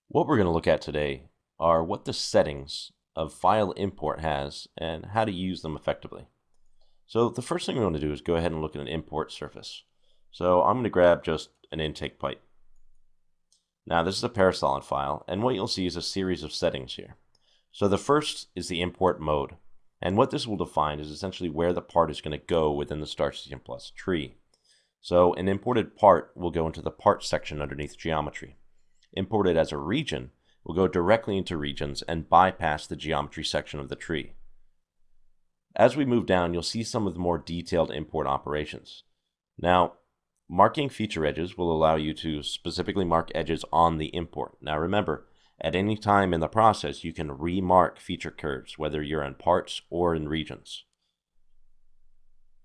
What we're going to look at today are what the settings of file import has and how to use them effectively. So the first thing we want to do is go ahead and look at an import surface. So I'm going to grab just an intake pipe. Now this is a parasolid file, and what you'll see is a series of settings here. So the first is the import mode, and what this will define is essentially where the part is going to go within the STAR-CCM Plus tree. So an imported part will go into the parts section underneath geometry. Imported as a region will go directly into regions and bypass the geometry section of the tree. As we move down, you'll see some of the more detailed import operations. Now, marking feature edges will allow you to specifically mark edges on the import. Now remember, at any time in the process, you can remark feature curves, whether you're in parts or in regions.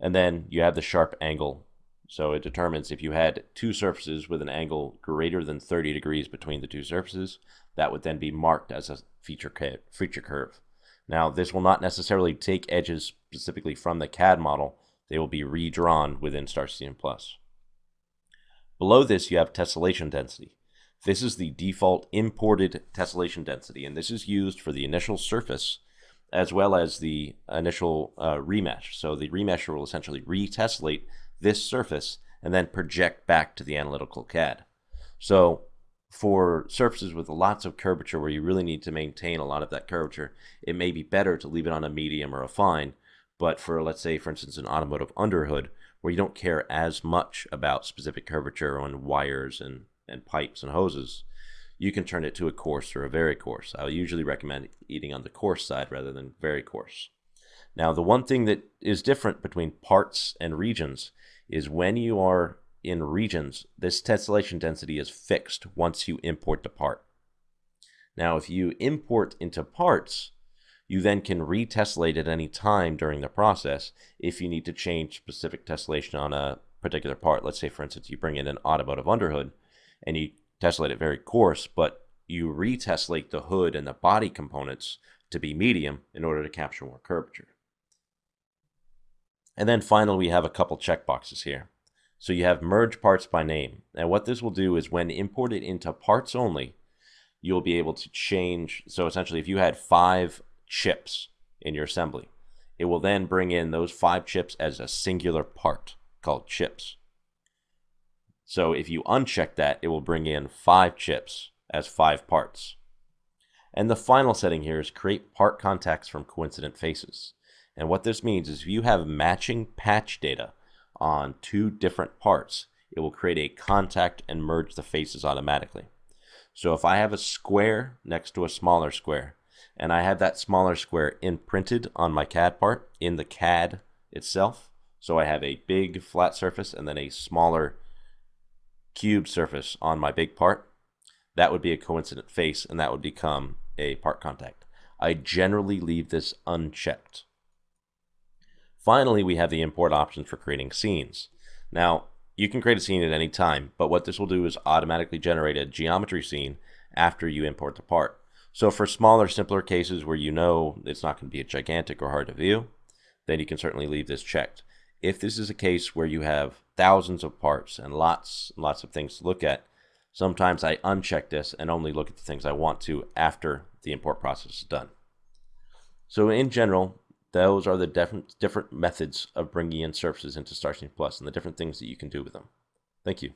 And then you have the sharp angle. So it determines if you had two surfaces with an angle greater than 30 degrees between the two surfaces, that would then be marked as a feature curve. Now, this will not necessarily take edges specifically from the CAD model. They will be redrawn within STAR-CCM Plus. Below this, you have tessellation density. This is the default imported tessellation density, and this is used for the initial surface as well as the initial remesh. So the remesher will essentially retessellate this surface and then project back to the analytical CAD. So for surfaces with lots of curvature where you really need to maintain a lot of that curvature, it may be better to leave it on a medium or a fine. But for, let's say, for instance, an automotive underhood where you don't care as much about specific curvature on wires and pipes and hoses, you can turn it to a coarse or a very coarse. I usually recommend eating on the coarse side rather than very coarse. Now, the one thing that is different between parts and regions is when you are in regions, this tessellation density is fixed once you import the part. Now, if you import into parts, you then can retessellate at any time during the process if you need to change specific tessellation on a particular part. Let's say, for instance, you bring in an automotive underhood and you tessellate it very coarse, but you retessellate the hood and the body components to be medium in order to capture more curvature. And then finally, we have a couple checkboxes here. So you have merge parts by name. And what this will do is when imported into parts only, you'll be able to change. So essentially, if you had 5 chips in your assembly, it will then bring in those 5 chips as a singular part called chips. So if you uncheck that, it will bring in 5 chips as 5 parts. And the final setting here is create part contacts from coincident faces. And what this means is if you have matching patch data on 2 different parts, it will create a contact and merge the faces automatically. So if I have a square next to a smaller square, and I have that smaller square imprinted on my CAD part in the CAD itself, so I have a big flat surface and then a smaller cube surface on my big part, that would be a coincident face, and that would become a part contact. I generally leave this unchecked. Finally, we have the import option for creating scenes. Now, you can create a scene at any time, but what this will do is automatically generate a geometry scene after you import the part. So for smaller, simpler cases where you know it's not going to be gigantic or hard to view, then you can certainly leave this checked. If this is a case where you have thousands of parts and lots of things to look at, sometimes I uncheck this and only look at the things I want to after the import process is done. So in general, those are the different methods of bringing in surfaces into STAR-CCM Plus and the different things that you can do with them. Thank you.